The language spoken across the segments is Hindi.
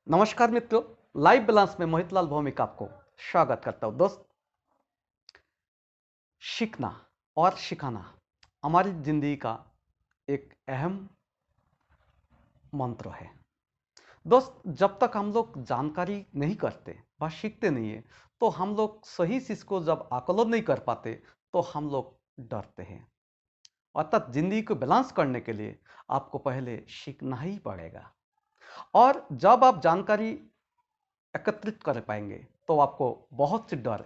नमस्कार मित्रों, लाइव बैलेंस में मोहितलाल भौमिक आपको स्वागत करता हूं। दोस्त, सीखना और सिखाना हमारी जिंदगी का एक अहम मंत्र है। दोस्त, जब तक हम लोग जानकारी नहीं करते व सीखते नहीं है, तो हम लोग सही चीज को जब आकलन नहीं कर पाते तो हम लोग डरते हैं। अर्थात जिंदगी को बैलेंस करने के लिए आपको पहले सीखना ही पड़ेगा। और जब आप जानकारी एकत्रित कर पाएंगे तो आपको बहुत सी डर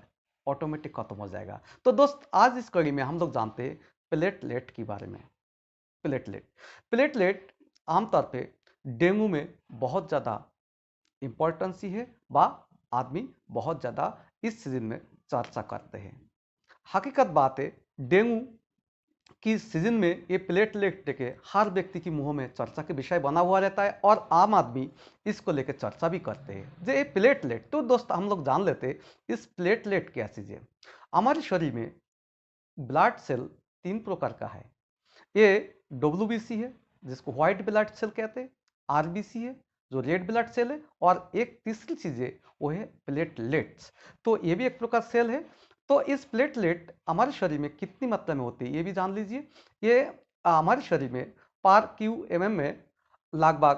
ऑटोमेटिक खत्म हो जाएगा। तो दोस्त, आज इस कड़ी में हम लोग जानते हैं प्लेटलेट के बारे में। प्लेटलेट प्लेटलेट आमतौर पे डेंगू में बहुत ज़्यादा इंपॉर्टेंस ही है, बा आदमी बहुत ज़्यादा इस सीजन में चर्चा करते हैं। हकीकत बात है, डेंगू कि सीजन में ये प्लेटलेट लेके हर व्यक्ति की मुंह में चर्चा के विषय बना हुआ रहता है और आम आदमी इसको लेके चर्चा भी करते हैं। जो ये प्लेटलेट, तो दोस्त हम लोग जान लेते हैं इस प्लेटलेट क्या चीज है। हमारे शरीर में ब्लड सेल तीन प्रकार का है। ये डब्ल्यूबीसी है, जिसको व्हाइट ब्लड सेल कहते हैं। आरबीसी है, जो रेड ब्लड सेल है। और एक तीसरी चीज है, वो है प्लेटलेट्स। तो ये भी एक प्रकार सेल है। तो इस प्लेटलेट हमारे शरीर में कितनी मात्रा में होती है ये भी जान लीजिए। ये हमारे शरीर में पर क्यू में लगभग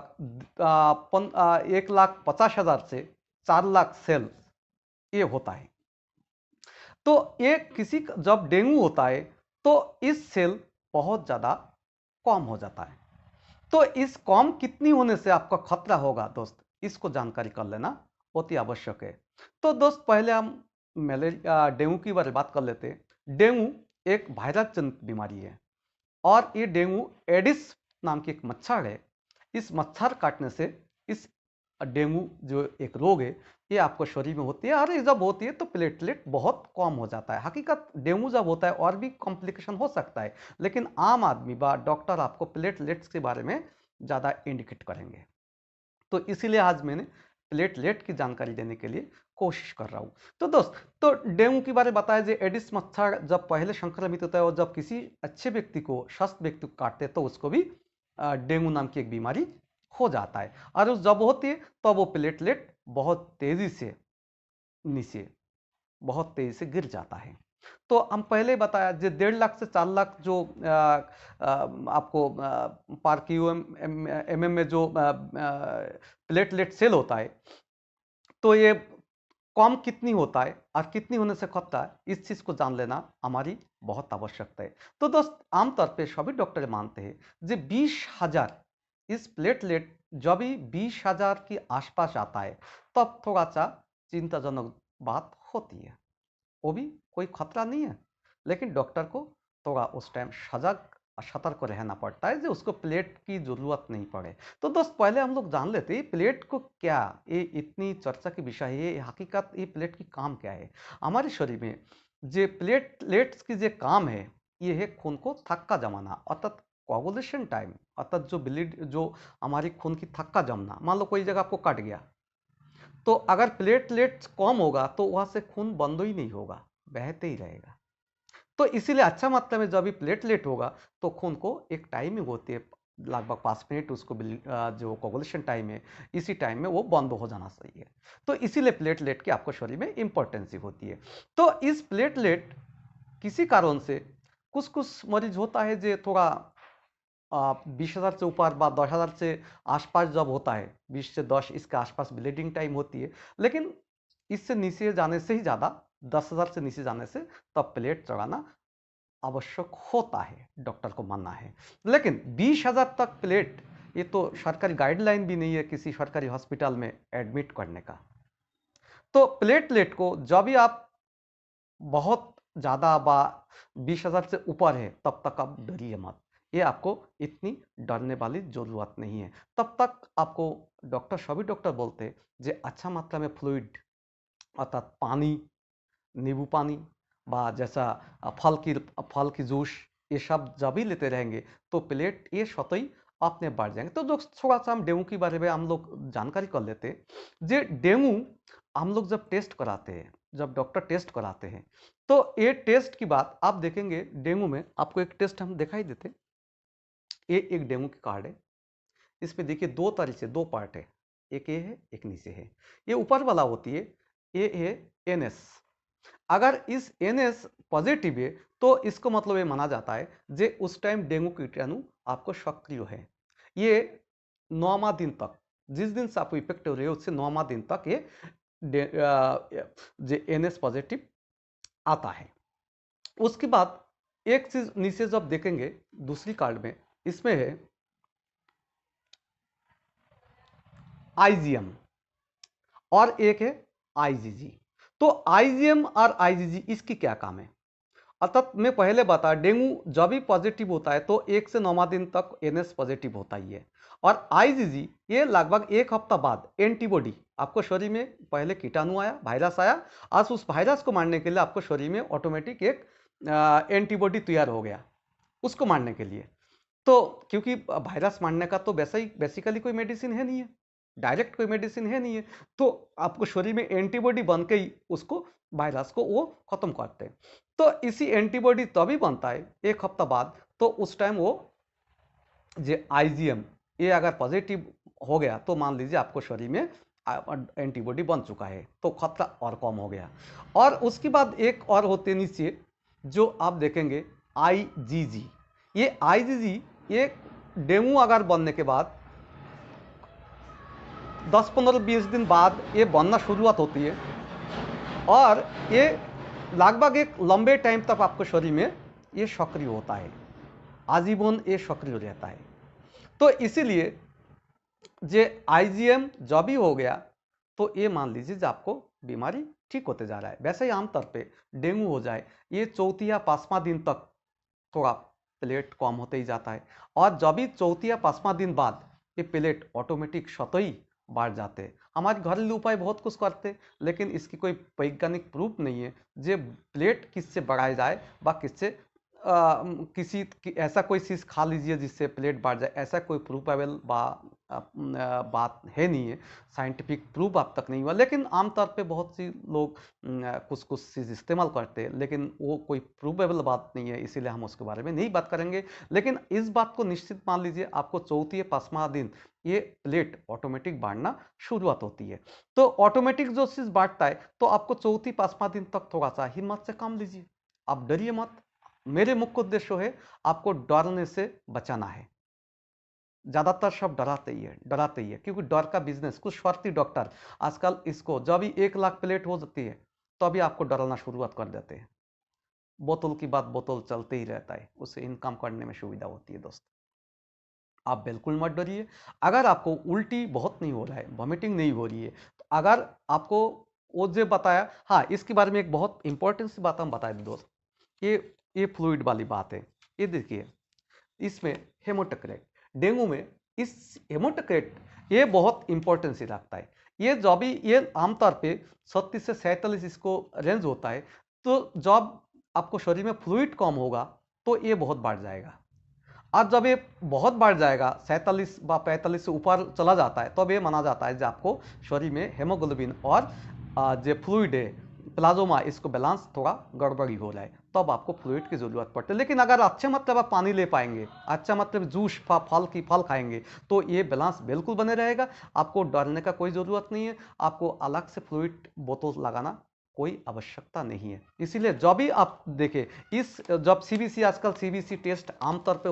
1,50,000 से 4,00,000 सेल ये होता है। तो ये किसी जब डेंगू होता है तो इस सेल बहुत ज्यादा कम हो जाता है। तो इस कम कितनी होने से आपका खतरा होगा दोस्त, इसको जानकारी कर लेना बहुत ही आवश्यक है। तो दोस्त, पहले हम मलेरिया डेंगू की बारे में बात कर लेते हैं। डेंगू एक वायरस जनित बीमारी है और ये डेंगू एडिस नाम की एक मच्छर है। इस मच्छर काटने से इस डेंगू जो एक रोग है ये आपको शरीर में होती है, और ये जब होती है तो प्लेटलेट बहुत कम हो जाता है। हकीकत डेंगू जब होता है और भी कॉम्प्लिकेशन हो सकता है, लेकिन आम आदमी व डॉक्टर आपको प्लेटलेट्स के बारे में ज़्यादा इंडिकेट करेंगे। तो इसीलिए आज मैंने प्लेटलेट की जानकारी देने के लिए कोशिश कर रहा हूँ। तो दोस्त, तो डेंगू के बारे में बताया, जो एडिस मच्छर जब पहले संक्रमित होता है और जब किसी अच्छे व्यक्ति को, स्वस्थ व्यक्ति को काटते हैं तो उसको भी डेंगू नाम की एक बीमारी हो जाता है। और उस जब होती है तो वो प्लेटलेट बहुत तेजी से नीचे, बहुत तेजी से गिर जाता है। तो हम पहले बताया जो 1.5 लाख से 4 लाख जो आपको पर क्यू एम में जो प्लेटलेट सेल होता है, तो ये कम कितनी होता है और कितनी होने से खतरा है, इस चीज को जान लेना हमारी बहुत आवश्यकता है। तो दोस्त, आमतौर पे सभी डॉक्टर मानते हैं कि 20,000 इस प्लेटलेट जब भी 20,000 के आसपास आता है तब थोड़ा सा चिंताजनक बात होती है। वो भी कोई खतरा नहीं है, लेकिन डॉक्टर को थोड़ा उस टाइम सजग और सतर्क रहना पड़ता है जो उसको प्लेट की जरूरत नहीं पड़े। तो दोस्त, पहले हम लोग जान लेते हैं प्लेट को क्या, ये इतनी चर्चा की विषय है, ये हकीकत ये प्लेट की काम क्या है। हमारे शरीर में जो प्लेटलेट्स की जो काम है, ये है खून को थक्का जमाना, अर्थात कोगुलेशन टाइम, अर्थात जो ब्लीड, जो हमारी खून की थक्का जमना। मान लो कोई जगह आपको कट गया, तो अगर प्लेटलेट्स कम होगा तो वहां से खून बंद ही नहीं होगा, बहते ही रहेगा। तो इसीलिए अच्छा मात्रा में जब भी प्लेटलेट होगा तो खून को एक टाइमिंग होती है, लगभग 5 मिनट उसको जो कोगुलेशन टाइम है, इसी टाइम में वो बंद हो जाना चाहिए। तो इसीलिए प्लेटलेट की आपको शरीर में इंपॉर्टेंस होती है। तो इस प्लेटलेट किसी कारण से कुछ कुछ मरीज होता है जो थोड़ा 20,000 से ऊपर बा 10,000 से आसपास जब होता है, 20 से 10 इसके आसपास ब्लीडिंग टाइम होती है। लेकिन इससे नीचे जाने से ही ज़्यादा, 10,000 से नीचे जाने से तब प्लेट चढ़ाना आवश्यक होता है, डॉक्टर को मानना है। लेकिन 20,000 तक प्लेट, ये तो सरकारी गाइडलाइन भी नहीं है किसी सरकारी हॉस्पिटल में एडमिट करने का। तो प्लेटलेट को जब भी आप बहुत ज़्यादा बा 20,000 से ऊपर है तब तक आप डरिए मत। ये आपको इतनी डरने वाली ज़रूरत नहीं है। तब तक आपको डॉक्टर, सभी डॉक्टर बोलते हैं जे अच्छा मात्रा में फ्लूइड, अर्थात पानी, नींबू पानी बा जैसा फल की जूस, ये सब जब भी लेते रहेंगे तो प्लेट ये स्वतः ही अपने बढ़ जाएंगे। तो दोस्त, थोड़ा सा हम डेंगू के बारे में हम लोग जानकारी कर लेते हैं। जे डेंगू हम लोग जब टेस्ट कराते हैं, जब डॉक्टर टेस्ट कराते हैं, तो ये टेस्ट की बात आप देखेंगे, डेंगू में आपको एक टेस्ट हम दिखाई देते हैं। ये एक डेंगू की कार्ड है। इसमें देखिए दो तरह से दो पार्ट है। एक ए है एक नीचे है। ये ऊपर वाला होती है ए है NS। अगर इस NS पॉजिटिव है तो इसको मतलब ये माना जाता है जे उस टाइम डेंगू कीटाणु आपको सक्रिय है। ये 9वां दिन तक, जिस दिन से आपको इफेक्ट हो रही है उससे 9वां दिन तक ये जे NS पॉजिटिव आता है। उसके बाद एक चीज नीचे जब देखेंगे दूसरी कार्ड में, इसमें है IgM और एक है IgG। तो IgM और IgG इसकी क्या काम है? अर्थात मैं पहले बता, डेंगू जब भी पॉजिटिव होता है तो 1 से 9वां दिन तक NS पॉजिटिव होता ही है। और IgG ये लगभग 1 हफ्ता बाद एंटीबॉडी, आपको शरीर में पहले कीटाणु आया, वायरस आया, आज उस वायरस को मारने के लिए आपको शरीर में ऑटोमेटिक एक एंटीबॉडी तैयार हो गया उसको मारने के लिए। तो क्योंकि वायरस मारने का तो वैसा ही बेसिकली कोई मेडिसिन है नहीं है, डायरेक्ट कोई मेडिसिन है नहीं है, तो आपको शरीर में एंटीबॉडी बन के ही उसको वायरस को वो खत्म करते हैं। तो इसी एंटीबॉडी तभी बनता है 1 हफ्ता बाद, तो उस टाइम वो जो IgM ये अगर पॉजिटिव हो गया तो मान लीजिए आपको शरीर में एंटीबॉडी बन चुका है, तो खतरा और कम हो गया। और उसके बाद एक और होते नीचे जो आप देखेंगे IgG। ये IgG ये डेंगू अगर बनने के बाद 10-15-20 दिन बाद ये बनना शुरुआत होती है और ये लगभग एक लंबे टाइम तक आपको शरीर में ये सक्रिय होता है, आजीवन ये सक्रिय रहता है। तो इसीलिए जे IgM जब भी हो गया तो ये मान लीजिए आपको बीमारी ठीक होते जा रहा है। वैसे ही आमतौर पे डेंगू हो जाए ये 4 या 5वां दिन तक थोड़ा प्लेट कम होते ही जाता है, और जब भी 4 या 5वां दिन बाद ये प्लेट ऑटोमेटिक स्वतः ही बढ़ जाते हैं। हमारे घरेलू उपाय बहुत कुछ करते हैं, लेकिन इसकी कोई वैज्ञानिक प्रूफ नहीं है जे प्लेट किससे बढ़ाया जाए व किससे ऐसा कोई चीज़ खा लीजिए जिससे प्लेट बढ़ जाए, ऐसा कोई प्रूफेबल बात है नहीं है, साइंटिफिक प्रूफ अब तक नहीं हुआ। लेकिन आमतौर पे बहुत सी लोग कुछ कुछ चीज़ इस्तेमाल करते हैं, लेकिन वो कोई प्रूफेबल बात नहीं है, इसीलिए हम उसके बारे में नहीं बात करेंगे। लेकिन इस बात को निश्चित मान लीजिए आपको 4 या 5वां दिन ये प्लेट ऑटोमेटिक बढ़ना शुरुआत होती है। तो ऑटोमेटिक जो चीज़ बढ़ता है तो आपको 4-5वां दिन तक थोड़ा सा हिम्मत से काम लीजिए, आप डरिए मत। मेरे मुख्य उद्देश्य है आपको डरने से बचाना है। ज्यादातर सब डराते ही है क्योंकि डर का बिजनेस, कुछ स्वार्थी डॉक्टर आजकल इसको जब भी 1 लाख प्लेट हो जाती है तभी आपको डराना शुरुआत कर देते हैं। बोतल की बात बोतल चलते ही रहता है, उससे इनकम करने में सुविधा होती है दोस्त। आप बिल्कुल मत डरिए। अगर आपको उल्टी बहुत नहीं हो रहा है, वॉमिटिंग नहीं हो रही है, तो अगर आपको वो जो बताया, हाँ इसके बारे में एक बहुत इंपॉर्टेंट सी बात हम बता दें दोस्त। ये फ्लूइड वाली बात है। ये देखिए इसमें हेमोटोक्रेट, डेंगू में इस हेमोटोक्रेट ये बहुत इंपॉर्टेंस रखता है। ये जब भी ये आमतौर पे 37 से 47 इसको रेंज होता है, तो जब आपको शरीर में फ्लूइड कम होगा तो ये बहुत बढ़ जाएगा, और जब ये बहुत बढ़ जाएगा 47 व 45 से ऊपर चला जाता है तब ये माना जाता है कि आपको शरीर में हेमोग्लोबिन और जो फ्लूइड है प्लाज्मा इसको बैलेंस थोड़ा गड़बड़ी हो रहा है, तब आपको फ्लूइड की जरूरत पड़ती है। लेकिन अगर अच्छे मतलब आप पानी ले पाएंगे, अच्छा मतलब जूस फल खाएंगे तो ये बैलेंस बिल्कुल बने रहेगा। आपको डरने का कोई ज़रूरत नहीं है, आपको अलग से फ्लूइड बोतल लगाना कोई आवश्यकता नहीं है। इसीलिए जब भी आप देखें इस जब CBC, आजकल CBC टेस्ट आमतौर पे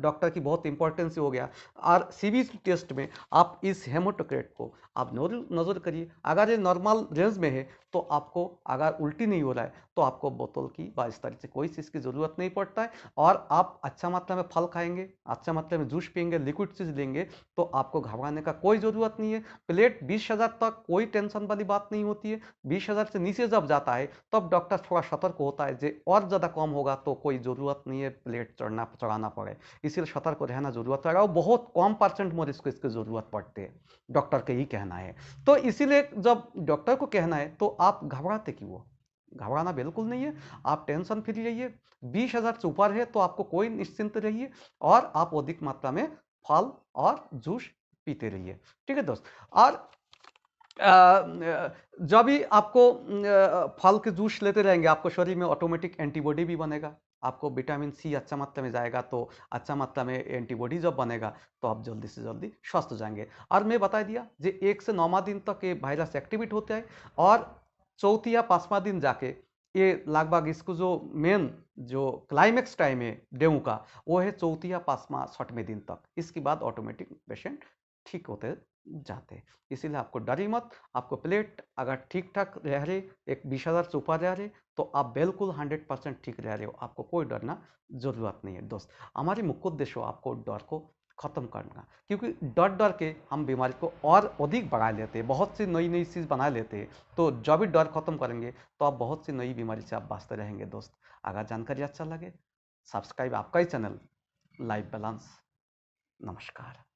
डॉक्टर की बहुत इंपॉर्टेंस हो गया, और CBC टेस्ट में आप इस हेमोटोक्रेट को आप नज़र करिए। अगर ये नॉर्मल रेंज में है तो आपको अगर उल्टी नहीं हो रहा है तो आपको बोतल की व इस तरह से कोई चीज़ की ज़रूरत नहीं पड़ता है, और आप अच्छा मात्रा में फल खाएंगे, अच्छा मात्रा में जूस पियेंगे, लिक्विड चीज़ लेंगे तो आपको घबराने का कोई ज़रूरत नहीं है। प्लेट 20,000 तक कोई टेंशन वाली बात नहीं होती है। 20,000 से नीचे जब जाता है तब डॉक्टर थोड़ा सतर्क होता है, जे और ज़्यादा कम होगा तो कोई ज़रूरत नहीं है प्लेट चढ़ाना पड़े, इसीलिए सतर्क रहना जरूरत पड़ेगा। और बहुत कम % मरीज को इसकी ज़रूरत पड़ती है, डॉक्टर का ही कहना है। तो इसीलिए जब डॉक्टर को कहना है तो आप घबराते क्यों हो? घबराना बिल्कुल नहीं है, आप टेंशन फ्री रहिए। 20,000 से ऊपर है तो आपको कोई निश्चिंत रहिए, और आप अधिक मात्रा में फल और जूस पीते रहिए। ठीक है दोस्त। और जब भी आपको फल के जूस लेते रहेंगे आपको शरीर में ऑटोमेटिक एंटीबॉडी भी बनेगा, आपको विटामिन सी अच्छा मात्रा में जाएगा, तो अच्छा मात्रा में एंटीबॉडी जब बनेगा तो आप जल्दी से जल्दी स्वस्थ हो जाएंगे। और मैं बता दिया जे 1 से 9 दिन तक ये वायरस एक्टिवेट होता है, और चौथी या 5वां दिन जाके ये लगभग इसको जो मेन जो क्लाइमेक्स टाइम है डेंगू का, वो है चौथी या 5वां 6वें दिन तक। इसके बाद ऑटोमेटिक पेशेंट ठीक होते जाते हैं। इसीलिए आपको डरिए मत। आपको प्लेट अगर ठीक ठाक रह रहे, एक 20,000 से ऊपर रह रहे, तो आप बिल्कुल 100% ठीक रह रहे हो, आपको कोई डरना जरूरत नहीं है दोस्त। हमारी मुख्य उद्देश्य हो आपको डर को खत्म करना, क्योंकि डर डर के हम बीमारी को और अधिक बढ़ा लेते हैं, बहुत सी नई नई चीज़ बना लेते हैं। तो जब भी डर खत्म करेंगे तो आप बहुत सी नई बीमारी से आप बचते रहेंगे दोस्त। अगर जानकारी अच्छा लगे, सब्सक्राइब आपका ही चैनल लाइफ बैलेंस। नमस्कार।